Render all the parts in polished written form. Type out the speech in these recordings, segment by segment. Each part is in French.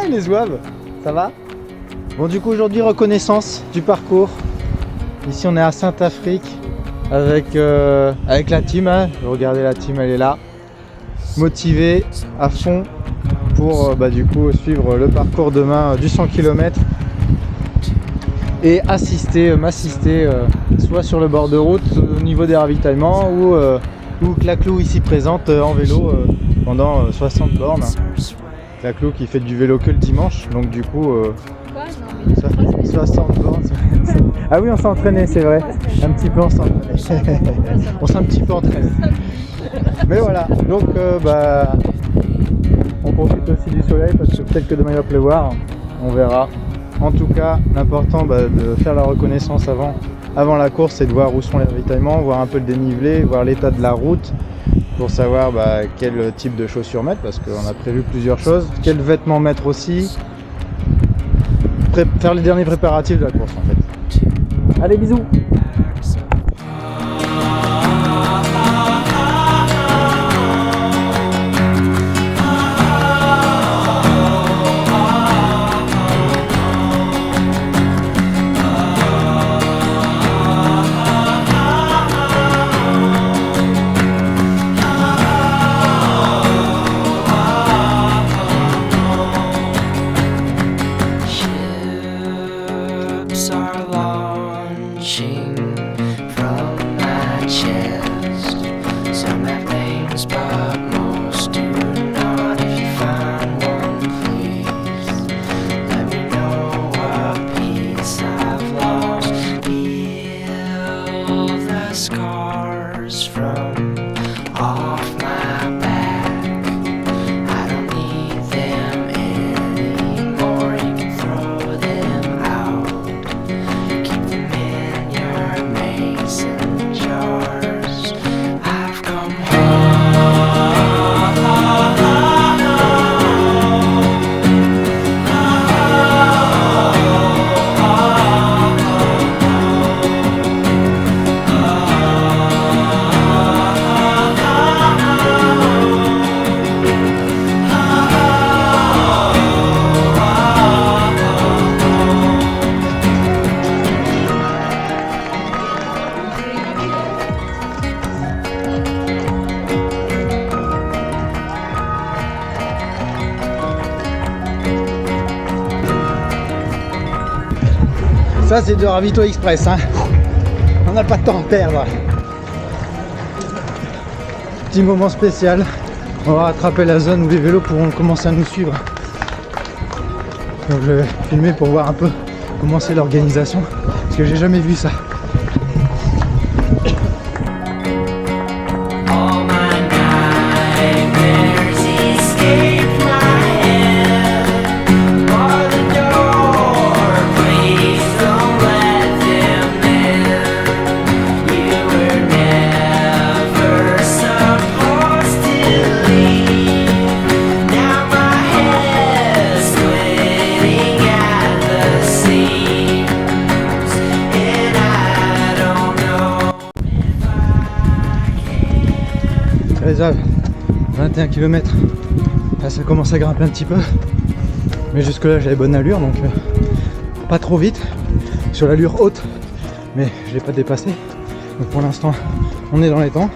Les zouaves, ça va? Bon, du coup aujourd'hui reconnaissance du parcours. Ici on est à Saint-Afrique avec la team, hein. Regardez, la team elle est là, motivée à fond pour du coup suivre le parcours demain du 100 km et m'assister soit sur le bord de route au niveau des ravitaillements ou Claclou ici présente en vélo pendant 60 bornes. Claclou qui fait du vélo que le dimanche, donc du coup 60 bornes. Ah oui, on s'est entraîné, c'est vrai, un petit peu on s'est entraîné. On s'est un petit peu entraîné, mais voilà, donc on profite aussi du soleil parce que peut-être que demain il va pleuvoir, on verra. En tout cas, l'important de faire la reconnaissance avant la course, c'est de voir où sont les ravitaillements, voir un peu le dénivelé, voir l'état de la route, pour savoir quel type de chaussures mettre, parce qu'on a prévu plusieurs choses, quels vêtements mettre aussi, faire les derniers préparatifs de la course en fait. Allez, bisous. Ça c'est de ravito express, hein. On n'a pas de temps à perdre. Petit moment spécial. On va rattraper la zone où les vélos pourront commencer à nous suivre. Donc je vais filmer pour voir un peu comment c'est l'organisation, parce que j'ai jamais vu ça. Les 21 km, là ça commence à grimper un petit peu, mais jusque là j'avais bonne allure, donc pas trop vite, sur l'allure haute, mais je l'ai pas dépassé, donc pour l'instant on est dans les temps.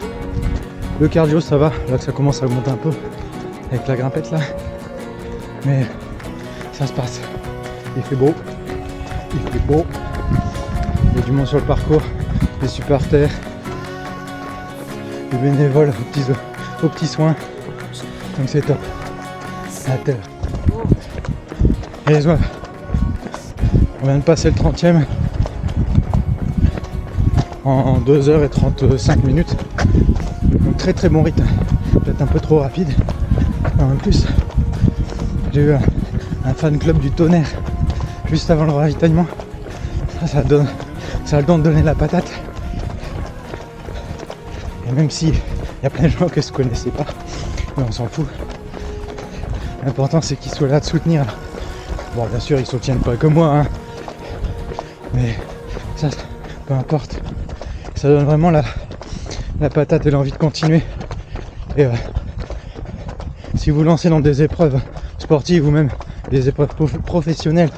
Le cardio ça va, là que ça commence à augmenter un peu avec la grimpette là, mais ça se passe, il fait beau, il y a du monde sur le parcours, des supporters, des bénévoles aux petits soins, donc c'est top. À terre. Et les zouaves, on vient de passer le 30e en 2h35 minutes, donc très très bon rythme, peut-être un peu trop rapide. En plus j'ai eu un fan club du Tonnerre juste avant le ravitaillement, ça donne ça a le don de donner la patate. Et même si il y a plein de gens que je ne connaissais pas, mais on s'en fout. L'important c'est qu'ils soient là de soutenir. Bon, bien sûr ils soutiennent pas que moi, hein. Mais ça, peu importe. Ça donne vraiment la patate et l'envie de continuer. Et si vous lancez dans des épreuves sportives ou même des épreuves professionnelles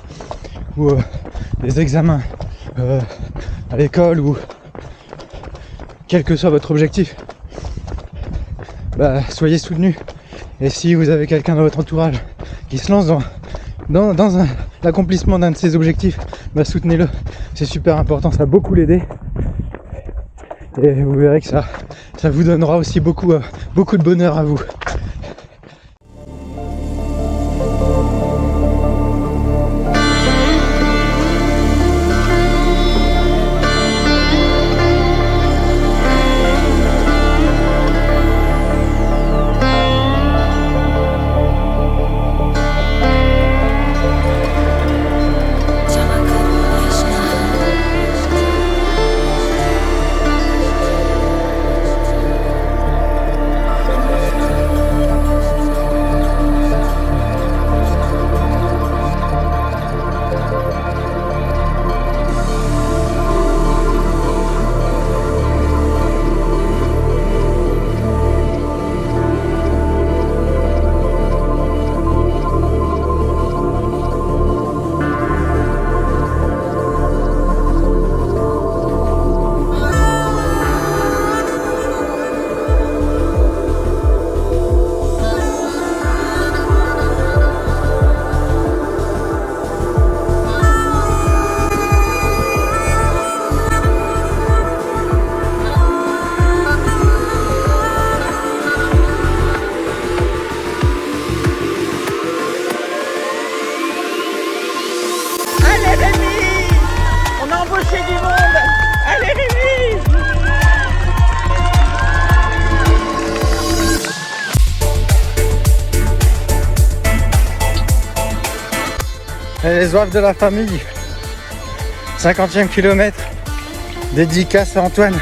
ou des examens à l'école ou quel que soit votre objectif, bah, soyez soutenus. Et si vous avez quelqu'un dans votre entourage qui se lance dans l'accomplissement d'un de ses objectifs, bah, soutenez-le. C'est super important, ça va beaucoup l'aider. Et vous verrez que ça vous donnera aussi beaucoup de bonheur à vous. Et les oeufs de la famille, 50e kilomètre, dédicace à Antoine.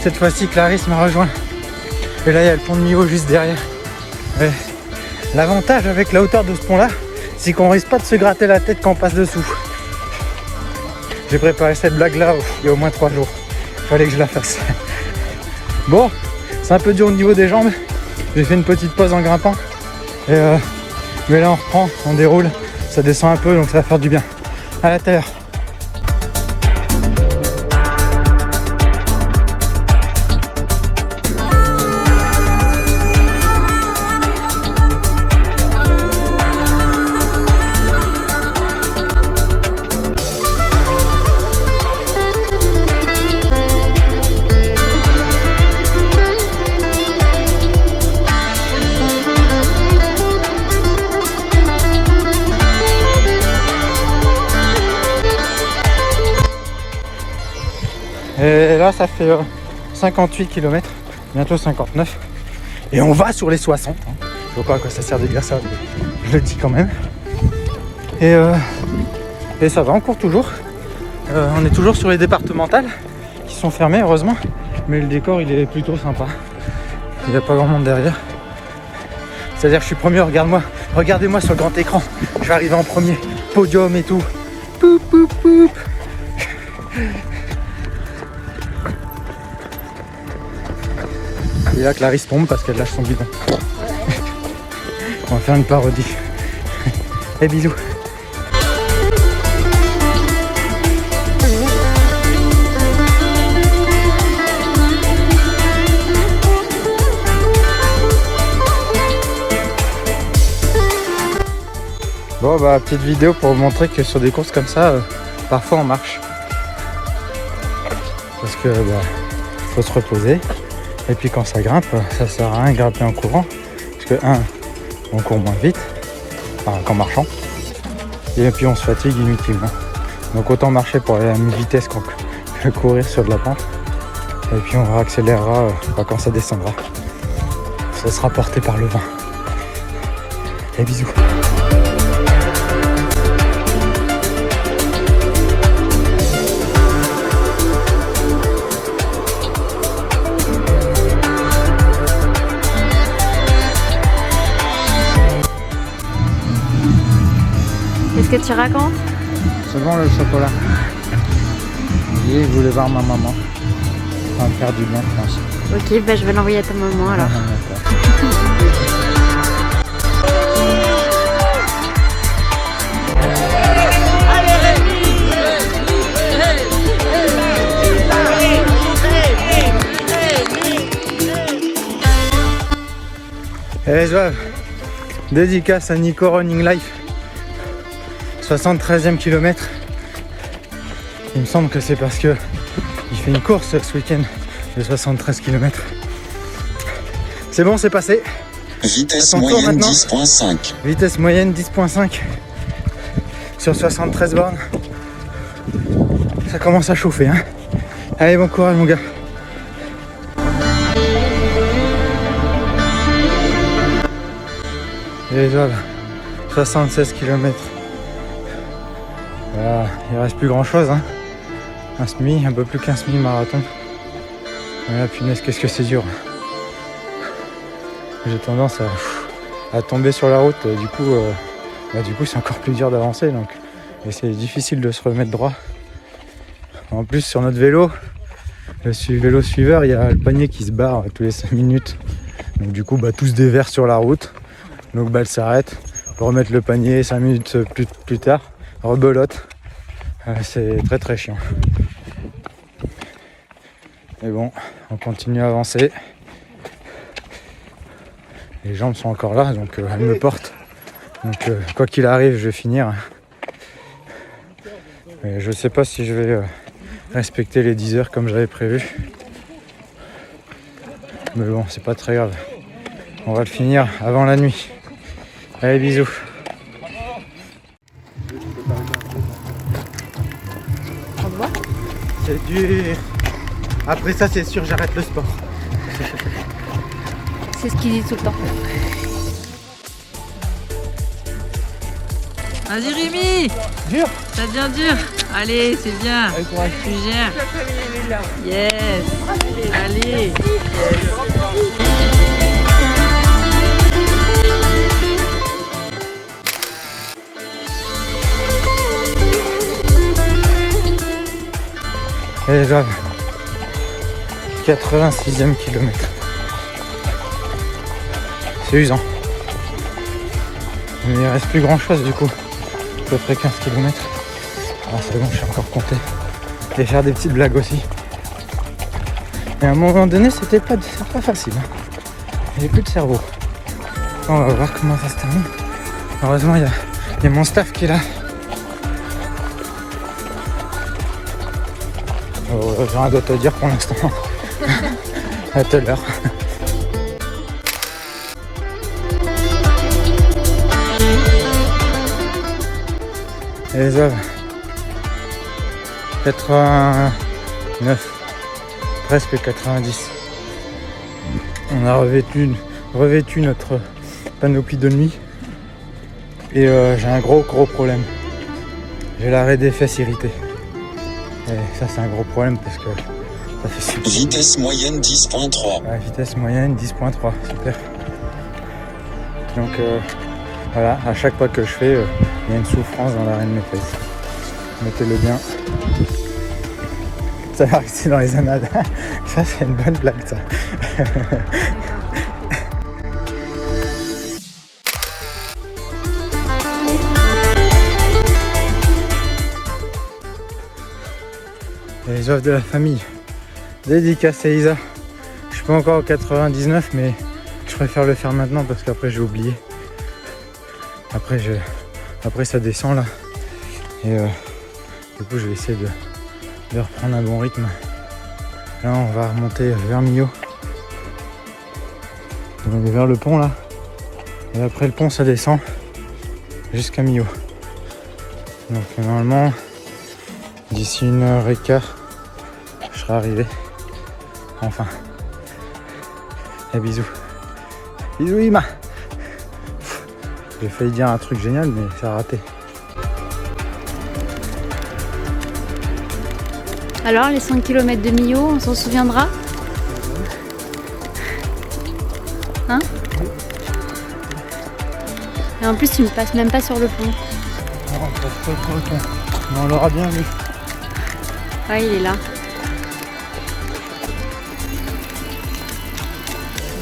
Cette fois-ci Clarisse m'a rejoint. Et là il y a le pont de Millau juste derrière. L'avantage avec la hauteur de ce pont là, c'est qu'on risque pas de se gratter la tête quand on passe dessous. J'ai préparé cette blague là il y a au moins 3 jours. Fallait que je la fasse. Bon, c'est un peu dur au niveau des jambes. J'ai fait une petite pause en grimpant. Mais là on reprend, on déroule, ça descend un peu donc ça va faire du bien. À la terre. Et là ça fait 58 km, bientôt 59. Et on va sur les 60. Je vois pas à quoi ça sert de dire ça, mais je le dis quand même. Et ça va, on court toujours. On est toujours sur les départementales qui sont fermées heureusement. Mais le décor il est plutôt sympa. Il n'y a pas grand monde derrière. C'est-à-dire que je suis premier, regardez-moi sur le grand écran. Je vais arriver en premier, podium et tout. Poup, poup, poup. Et là Clarisse tombe parce qu'elle lâche son bidon. On va faire une parodie. Et bisous. Bon bah petite vidéo pour vous montrer que sur des courses comme ça, parfois on marche. Parce que faut se reposer. Et puis quand ça grimpe, ça sert à rien de grimper en courant. Parce que on court moins vite, qu'en marchant. Et puis on se fatigue inutilement. Donc autant marcher pour aller à la même vitesse que courir sur de la pente. Et puis on accélérera quand ça descendra. Ça sera porté par le vent. Et bisous. tu racontes? C'est bon le chocolat. Je voulais voir ma maman. Ça va me faire du bien, je pense. Ok, bah je vais l'envoyer à ta maman alors. Allez, Joël, dédicace à Nico Running Life, 73e kilomètre. Il me semble que c'est parce que il fait une course ce week-end de 73 km. C'est bon, c'est passé. Vitesse moyenne 10.5. Vitesse moyenne 10.5 sur 73 bornes. Ça commence à chauffer, hein. Allez, bon courage mon gars. Et voilà, 76 km. Voilà, il reste plus grand chose, hein. Un semi, un peu plus qu'un semi-marathon. Voilà, punaise, qu'est-ce que c'est dur. J'ai tendance à tomber sur la route, du coup c'est encore plus dur d'avancer, donc et c'est difficile de se remettre droit. En plus sur notre vélo, le vélo suiveur, il y a le panier qui se barre tous les 5 minutes. Donc du coup tout se déverse sur la route. Donc elle s'arrête pour remettre le panier 5 minutes plus tard, rebelote. C'est très très chiant. Mais bon, on continue à avancer. Les jambes sont encore là, donc elles me portent. Donc quoi qu'il arrive, je vais finir. Mais je sais pas si je vais respecter les 10 heures comme j'avais prévu. Mais bon, c'est pas très grave. On va le finir avant la nuit. Allez, bisous. C'est dur. Après ça, c'est sûr, j'arrête le sport. C'est ce qu'il dit tout le temps. Vas-y Rémi. Dur. Ça devient dur. Allez, c'est bien. Allez, courage. Tu gères. Yes. Allez. Allez, grave. 86e kilomètre. C'est usant. Mais il reste plus grand chose du coup. À peu près 15 km. Ah, c'est bon, je suis encore compté. Et faire des petites blagues aussi. Et à un moment donné, c'était pas facile. Hein. J'ai plus de cerveau. On va voir comment ça se termine. Heureusement, il y a mon staff qui est là. J'ai rien d'autre à dire pour l'instant. À tout à l'heure. Et les œuvres 89, presque 90. On a revêtu notre panoplie de nuit. Et j'ai un gros problème. J'ai l'arrêt des fesses irritées. Et ça c'est un gros problème parce que ça fait super. Vitesse moyenne 10.3. Ouais, vitesse moyenne 10.3, super. Donc voilà, à chaque pas que je fais, il y a une souffrance dans l'arrêt de mes fesses. Mettez-le bien. Ça va rester dans les annales. Ça c'est une bonne blague ça. Et les offres de la famille. Dédicace à Isa. Je suis pas encore au 99 mais je préfère le faire maintenant parce qu'après j'ai oublié. Après ça descend là. Et du coup je vais essayer de reprendre un bon rythme. Là on va remonter vers Millau. On va aller vers le pont là. Et après le pont ça descend jusqu'à Millau. Donc normalement d'ici 1h15 je serai arrivé. Enfin. Et bisous. Bisous Ima. J'ai failli dire un truc génial mais ça a raté. Alors les 5 km de Millau, on s'en souviendra? Hein? Et en plus tu ne passes même pas sur le pont. Non, Mais on l'aura bien vu. Ouais, il est là.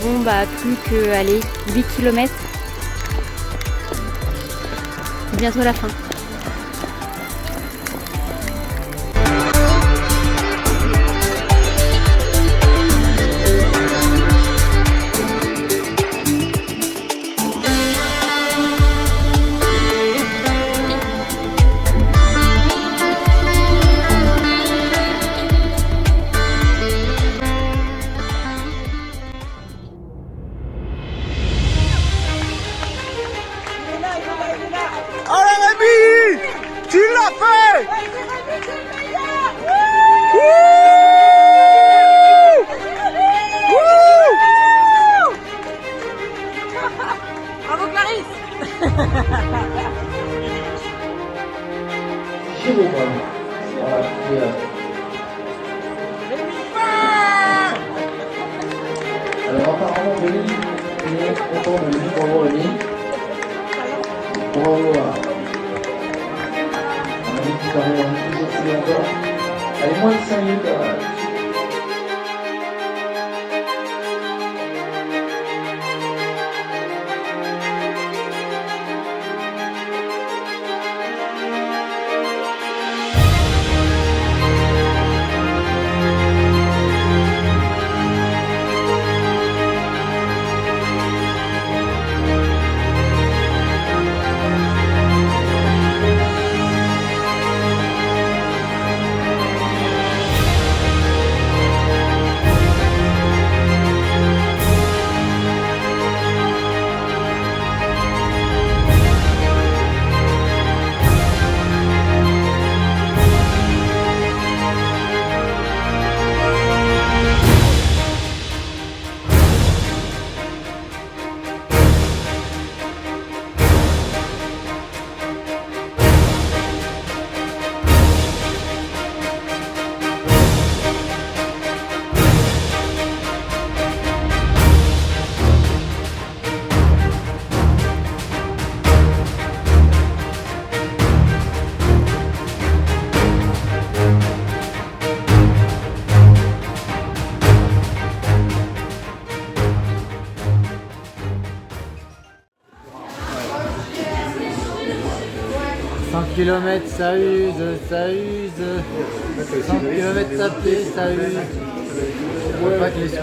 Bon, bah, plus que, allez, 8 km. C'est bientôt la fin. Tu l'as fait! Bravo Clarisse. Alors apparemment Rémi est content de lui. Bravo Rémi. Bravo on a dit qu'il parlait toujours plus encore. Allez, moins de 5 minutes. Kilomètres, ça use, ça use. 100 km tapés, ça use. On peut pas te laisser.